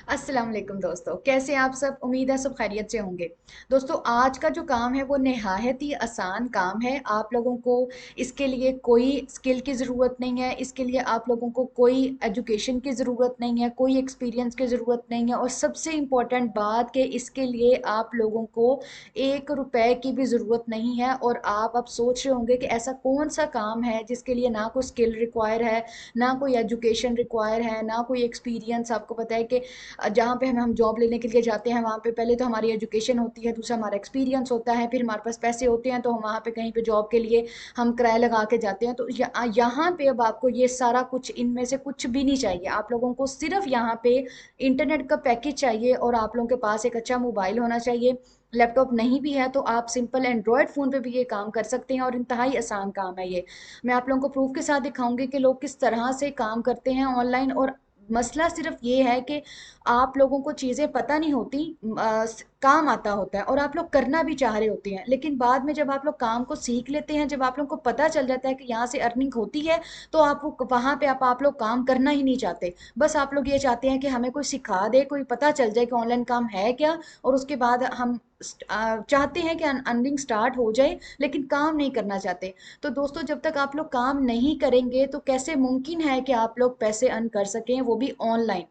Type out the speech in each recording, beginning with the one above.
अस्सलाम वालेकुम दोस्तों, कैसे हैं आप सब। उम्मीद है सब खैरियत से होंगे। दोस्तों, आज का जो काम है वो निहायत ही आसान काम है। आप लोगों को इसके लिए कोई स्किल की ज़रूरत नहीं है। इसके लिए आप लोगों को कोई एजुकेशन की ज़रूरत नहीं है, कोई एक्सपीरियंस की ज़रूरत नहीं है। और सबसे इम्पॉर्टेंट बात कि इसके लिए आप लोगों को 1 रुपए की भी ज़रूरत नहीं है। और आप अब सोच रहे होंगे कि ऐसा कौन सा काम है जिसके लिए ना कोई स्किल रिक्वायर है, ना कोई एजुकेशन रिक्वायर है, ना कोई एक्सपीरियंस। आपको पता है कि जहाँ पे हम जॉब लेने के लिए जाते हैं वहाँ पे पहले तो हमारी एजुकेशन होती है, दूसरा हमारा एक्सपीरियंस होता है, फिर हमारे पास पैसे होते हैं तो हम वहाँ पे कहीं पे जॉब के लिए हम किराया लगा के जाते हैं। तो यहाँ पे अब आपको ये सारा कुछ इनमें से कुछ भी नहीं चाहिए। आप लोगों को सिर्फ यहाँ पे इंटरनेट का पैकेज चाहिए और आप लोगों के पास एक अच्छा मोबाइल होना चाहिए। लैपटॉप नहीं भी है तो आप सिंपल एंड्रॉयड फ़ोन पे भी ये काम कर सकते हैं और इंतहाई आसान काम है ये। मैं आप लोगों को प्रूफ के साथ दिखाऊंगी कि लोग किस तरह से काम करते हैं ऑनलाइन। और मसला सिर्फ ये है कि आप लोगों को चीज़ें पता नहीं होती। काम आता होता है और आप लोग करना भी चाह रहे होते हैं, लेकिन बाद में जब आप लोग काम को सीख लेते हैं, जब आप लोग को पता चल जाता है कि यहाँ से अर्निंग होती है, तो वहाँ पे आप लोग काम करना ही नहीं चाहते। बस आप लोग ये चाहते हैं कि हमें कोई सिखा दे, कोई पता चल जाए कि ऑनलाइन काम है क्या, और उसके बाद हम चाहते हैं कि अर्निंग स्टार्ट हो जाए, लेकिन काम नहीं करना चाहते। तो दोस्तों, जब तक आप लोग काम नहीं करेंगे तो कैसे मुमकिन है कि आप लोग पैसे अर्न कर सकें, वो भी ऑनलाइन।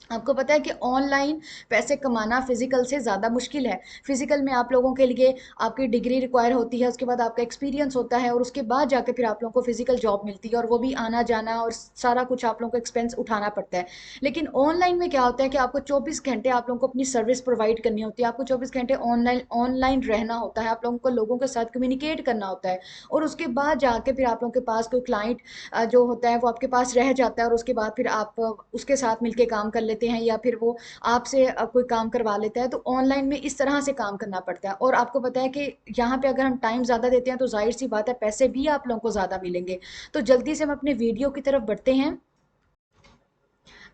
आपको पता है कि ऑनलाइन पैसे कमाना फिजिकल से ज़्यादा मुश्किल है। फिजिकल में आप लोगों के लिए आपकी डिग्री रिक्वायर होती है, उसके बाद आपका एक्सपीरियंस होता है, और उसके बाद जाके फिर आप लोगों को फिजिकल जॉब मिलती है, और वो भी आना जाना और सारा कुछ आप लोगों को एक्सपेंस उठाना पड़ता है। लेकिन ऑनलाइन में क्या होता है कि आपको 24 घंटे आप लोगों को अपनी सर्विस प्रोवाइड करनी होती है। आपको 24 घंटे ऑनलाइन ऑनलाइन रहना होता है, आप लोगों को लोगों के साथ कम्युनिकेट करना होता है। और उसके बाद जाके फिर आप लोगों के पास कोई क्लाइंट जो होता है वो आपके पास रह जाता है, और उसके बाद फिर आप उसके साथ मिलके काम कर लेते हैं, या फिर वो आपसे कोई काम करवा लेता है। तो ऑनलाइन में इस तरह से काम करना पड़ता है। और आपको पता है कि यहाँ पे अगर हम टाइम ज़्यादा देते हैं तो जाहिर सी बात है पैसे भी आप लोगों को ज़्यादा मिलेंगे। तो जल्दी से हम अपने वीडियो की तरफ बढ़ते हैं।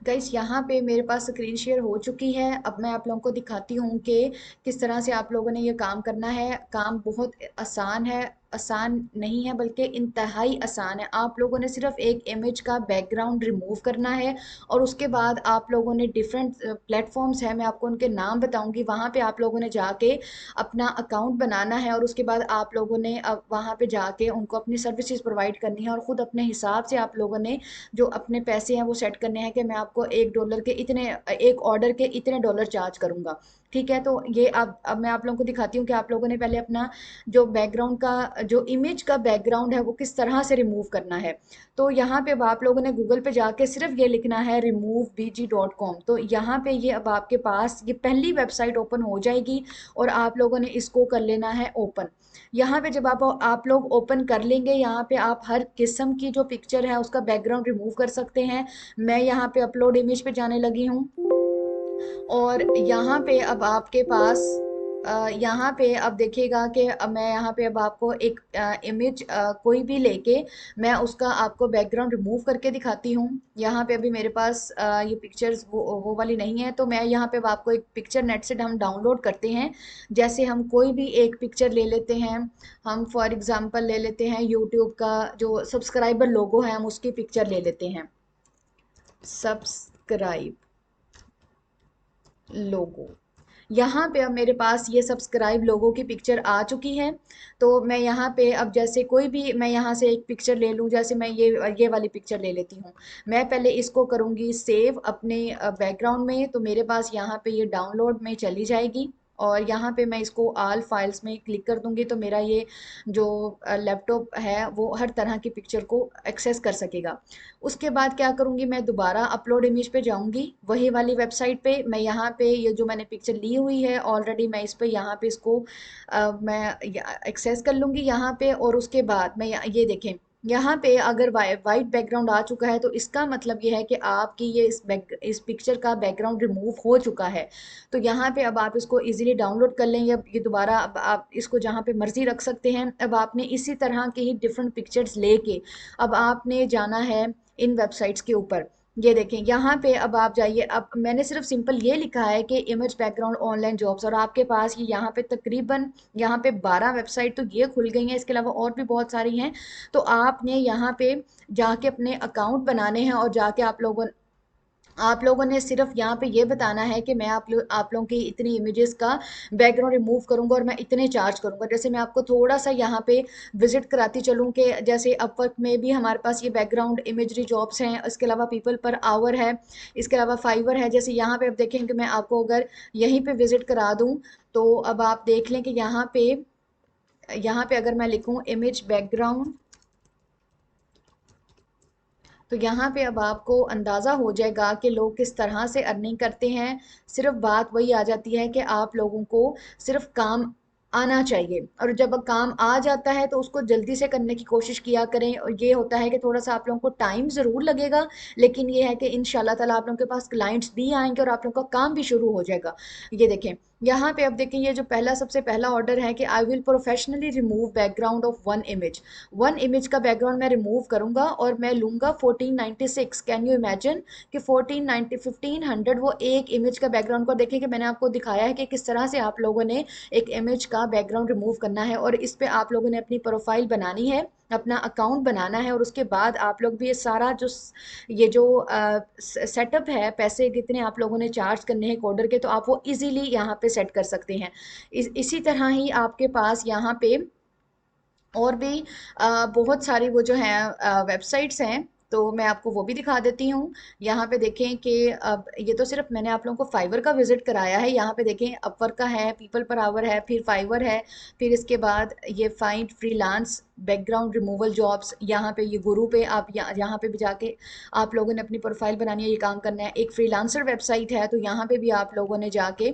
गाइस, यहाँ पे मेरे पास स्क्रीन शेयर हो चुकी है। अब मैं आप लोगों को दिखाती हूँ कि किस तरह से आप लोगों ने ये काम करना है। काम बहुत आसान है, आसान नहीं है बल्कि इंतहाई आसान है। आप लोगों ने सिर्फ एक इमेज का बैकग्राउंड रिमूव करना है, और उसके बाद आप लोगों ने डिफरेंट प्लेटफॉर्म्स है, मैं आपको उनके नाम बताऊंगी, वहाँ पे आप लोगों ने जाके अपना अकाउंट बनाना है। और उसके बाद आप लोगों ने अब वहाँ पे जाके उनको अपनी सर्विसेज प्रोवाइड करनी है, और ख़ुद अपने हिसाब से आप लोगों ने जो अपने पैसे हैं वो सेट करने हैं कि मैं आपको $1 के इतने, एक ऑर्डर के इतने डॉलर चार्ज करूंगा। ठीक है, तो ये अब मैं आप लोगों को दिखाती हूँ कि आप लोगों ने पहले अपना जो बैकग्राउंड का जो इमेज का बैकग्राउंड है वो किस तरह से रिमूव करना है। तो यहाँ पे अब आप लोगों ने गूगल पे जाके सिर्फ ये लिखना है removebg.com। तो यहाँ पे ये अब आपके पास ये पहली वेबसाइट ओपन हो जाएगी, और आप लोगों ने इसको कर लेना है ओपन। यहाँ पे जब आप लोग ओपन कर लेंगे, यहाँ पे आप हर किस्म की जो पिक्चर है उसका बैकग्राउंड रिमूव कर सकते हैं। मैं यहाँ पे अपलोड इमेज पे जाने लगी हूँ, और यहाँ पे अब आपके पास यहाँ पे अब देखिएगा कि अब मैं यहाँ पे अब आपको एक इमेज कोई भी लेके मैं उसका आपको बैकग्राउंड रिमूव करके दिखाती हूँ। यहाँ पे अभी मेरे पास ये पिक्चर्स वो वाली नहीं है, तो मैं यहाँ पे अब आपको एक पिक्चर नेट से हम डाउनलोड करते हैं। जैसे हम कोई भी एक पिक्चर ले लेते हैं, हम फॉर एग्जांपल ले लेते हैं यूट्यूब का जो सब्सक्राइबर लोगो है, हम उसकी पिक्चर ले लेते हैं। सब्सक्राइब लोगो, यहाँ पे अब मेरे पास ये सब्सक्राइब लोगों की पिक्चर आ चुकी है। तो मैं यहाँ पे अब जैसे कोई भी मैं यहाँ से एक पिक्चर ले लूँ, जैसे मैं ये वाली पिक्चर ले लेती हूँ। मैं पहले इसको करूँगी सेव अपने बैकग्राउंड में, तो मेरे पास यहाँ पे ये डाउनलोड में चली जाएगी, और यहाँ पे मैं इसको आल फाइल्स में क्लिक कर दूंगी, तो मेरा ये जो लैपटॉप है वो हर तरह की पिक्चर को एक्सेस कर सकेगा। उसके बाद क्या करूँगी, मैं दोबारा अपलोड इमेज पे जाऊँगी, वही वाली वेबसाइट पे। मैं यहाँ पे ये जो मैंने पिक्चर ली हुई है ऑलरेडी, मैं इस पे यहाँ पे इसको मैं एक्सेस कर लूँगी यहाँ पे। और उसके बाद मैं ये देखें, यहाँ पे अगर वाइट बैकग्राउंड आ चुका है तो इसका मतलब ये है कि आपकी ये इस पिक्चर का बैकग्राउंड रिमूव हो चुका है। तो यहाँ पे अब आप इसको इजीली डाउनलोड कर लें, या ये दोबारा अब आप इसको जहाँ पे मर्जी रख सकते हैं। अब आपने इसी तरह के ही डिफरेंट पिक्चर्स लेके अब आपने जाना है इन वेबसाइट्स के ऊपर। ये देखें, यहाँ पे अब आप जाइए। अब मैंने सिर्फ सिंपल ये लिखा है कि इमेज बैकग्राउंड ऑनलाइन जॉब्स, और आपके पास ये यहाँ पे तकरीबन यहाँ पे 12 वेबसाइट तो ये खुल गई हैं, इसके अलावा और भी बहुत सारी हैं। तो आपने यहाँ पे जाके अपने अकाउंट बनाने हैं, और जाके आप लोगों ने सिर्फ यहाँ पे ये बताना है कि मैं आप लोगों की इतनी इमेजेस का बैकग्राउंड रिमूव करूंगा और मैं इतने चार्ज करूंगा। जैसे मैं आपको थोड़ा सा यहाँ पे विजिट कराती चलूँ कि जैसे अपवर्क में भी हमारे पास ये बैकग्राउंड इमेजरी जॉब्स हैं, इसके अलावा पीपल पर आवर है, इसके अलावा फाइवर है। जैसे यहाँ पे आप देखेंगे, मैं आपको अगर यहीं पे विजिट करा दूँ तो अब आप देख लें कि यहाँ पे अगर मैं लिखूँ इमेज बैकग्राउंड, तो यहाँ पे अब आपको अंदाज़ा हो जाएगा कि लोग किस तरह से अर्निंग करते हैं। सिर्फ बात वही आ जाती है कि आप लोगों को सिर्फ काम आना चाहिए, और जब काम आ जाता है तो उसको जल्दी से करने की कोशिश किया करें। और ये होता है कि थोड़ा सा आप लोगों को टाइम ज़रूर लगेगा, लेकिन ये है कि इंशाल्लाह ताला आप लोगों के पास क्लाइंट्स भी आएंगे और आप लोगों का काम भी शुरू हो जाएगा। ये देखें, यहाँ पे अब देखें, ये जो सबसे पहला ऑर्डर है कि I will professionally remove background of one image का बैकग्राउंड मैं रिमूव करूंगा और मैं लूंगा 1496। कैन यू इमेजिन कि 1490 1500 वो एक इमेज का बैकग्राउंड को देखें कि मैंने आपको दिखाया है कि किस तरह से आप लोगों ने एक इमेज का बैकग्राउंड रिमूव करना है, और इस पे आप लोगों ने अपनी प्रोफाइल बनानी है, अपना अकाउंट बनाना है, और उसके बाद आप लोग भी ये सारा ये जो सेटअप है, पैसे कितने आप लोगों ने चार्ज करने हैं ऑर्डर के, तो आप वो इजीली यहाँ पे सेट कर सकते हैं। इसी तरह ही आपके पास यहाँ पे और भी बहुत सारी वो जो हैं वेबसाइट्स हैं, तो मैं आपको वो भी दिखा देती हूँ। यहाँ पे देखें कि अब ये तो सिर्फ मैंने आप लोगों को फाइवर का विजिट कराया है। यहाँ पे देखें, अपवर्क का है, पीपल पर आवर है, फिर फाइवर है, फिर इसके बाद ये find freelance background removal jobs, यहाँ पे ये गुरु पे आप यहाँ पे भी जाके आप लोगों ने अपनी प्रोफाइल बनानी है, ये काम करना है। एक फ्रीलांसर वेबसाइट है, तो यहाँ पे भी आप लोगों ने जाके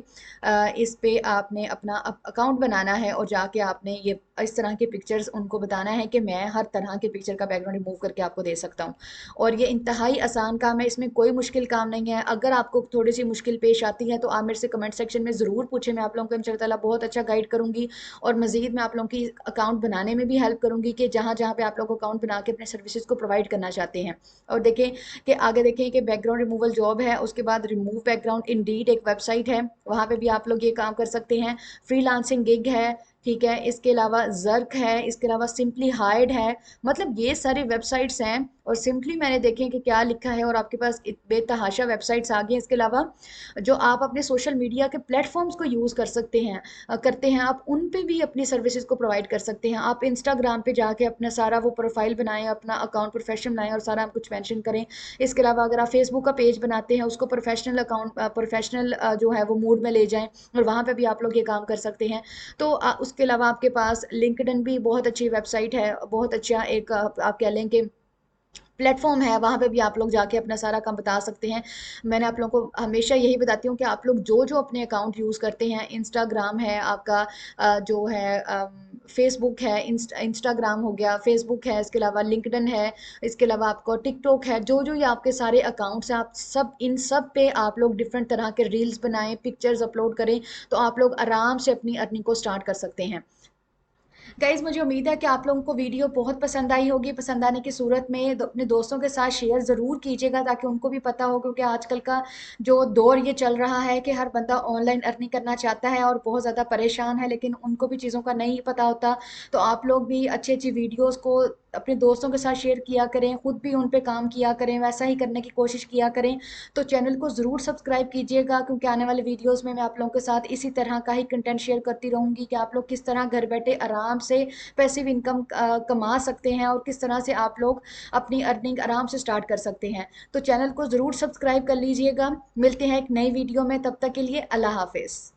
इस पे आपने अपना अकाउंट बनाना है और जाके आपने ये इस तरह के पिक्चर्स उनको बताना है कि मैं हर तरह के पिक्चर का बैकग्राउंड रिमूव करके आपको दे सकता हूँ। और ये इंतहाई आसान काम है, इसमें कोई मुश्किल काम नहीं है। अगर आपको थोड़ी सी मुश्किल पेश आती है तो आप मेरे से कमेंट सेक्शन में ज़रूर पूछें, मैं आप लोगों को इंशाअल्लाह ताला बहुत अच्छा गाइड करूँगी। और मज़ीद मैं आप लोगों की अकाउंट बनाने में भी हेल्प करूँगी कि जहाँ जहाँ पे आप लोग अकाउंट बना के अपने सर्विसेज को प्रोवाइड करना चाहते हैं। और देखें कि आगे देखें कि बैकग्राउंड रिमूवल जॉब है, उसके बाद रिमूव बैकग्राउंड इंडीड एक वेबसाइट है, वहाँ पे भी आप लोग ये काम कर सकते हैं। फ्रीलांसिंग गिग है, ठीक है, इसके अलावा जर्क है, इसके अलावा सिंपली हाइड है। मतलब ये सारी वेबसाइट्स हैं, और सिंपली मैंने देखें कि क्या लिखा है और आपके पास बेतहाशा वेबसाइट्स आ गई हैं। इसके अलावा जो आप अपने सोशल मीडिया के प्लेटफॉर्म्स को यूज़ कर सकते हैं, करते हैं, आप उन पे भी अपनी सर्विसेज को प्रोवाइड कर सकते हैं। आप इंस्टाग्राम पे जाके अपना सारा वो प्रोफाइल बनाएं, अपना अकाउंट प्रोफेशनल बनाएं और सारा कुछ मेंशन करें। इसके अलावा अगर आप फेसबुक का पेज बनाते हैं, उसको प्रोफेशनल अकाउंट प्रोफेशनल जो है वो मूड में ले जाएं, और वहाँ पे भी आप लोग ये काम कर सकते हैं। तो उसके अलावा आपके पास लिंक्डइन भी बहुत अच्छी वेबसाइट है, बहुत अच्छा एक आप कह लें कि प्लेटफॉर्म है, वहाँ पे भी आप लोग जाके अपना सारा काम बता सकते हैं। मैंने आप लोगों को हमेशा यही बताती हूँ कि आप लोग जो जो अपने अकाउंट यूज़ करते हैं, इंस्टाग्राम है आपका, जो है फेसबुक है, इंस्टाग्राम हो गया, फेसबुक है, इसके अलावा लिंक्डइन है, इसके अलावा आपको टिकटॉक है, जो जो ये आपके सारे अकाउंट्स हैं, आप सब इन सब पे आप लोग डिफरेंट तरह के रील्स बनाएं, पिक्चर्स अपलोड करें, तो आप लोग आराम से अपनी अर्निंग को स्टार्ट कर सकते हैं। गाइज, मुझे उम्मीद है कि आप लोगों को वीडियो बहुत पसंद आई होगी। पसंद आने की सूरत में अपने दोस्तों के साथ शेयर ज़रूर कीजिएगा, ताकि उनको भी पता हो, क्योंकि आजकल का जो दौर ये चल रहा है कि हर बंदा ऑनलाइन अर्निंग करना चाहता है और बहुत ज़्यादा परेशान है, लेकिन उनको भी चीज़ों का नहीं पता होता। तो आप लोग भी अच्छी अच्छी वीडियोज़ को अपने दोस्तों के साथ शेयर किया करें, खुद भी उन पे काम किया करें, वैसा ही करने की कोशिश किया करें। तो चैनल को ज़रूर सब्सक्राइब कीजिएगा, क्योंकि आने वाले वीडियोस में मैं आप लोगों के साथ इसी तरह का ही कंटेंट शेयर करती रहूँगी कि आप लोग किस तरह घर बैठे आराम से पैसिव इनकम कमा सकते हैं, और किस तरह से आप लोग अपनी अर्निंग आराम से स्टार्ट कर सकते हैं। तो चैनल को ज़रूर सब्सक्राइब कर लीजिएगा। मिलते हैं एक नई वीडियो में, तब तक के लिए अल्लाह हाफिज़।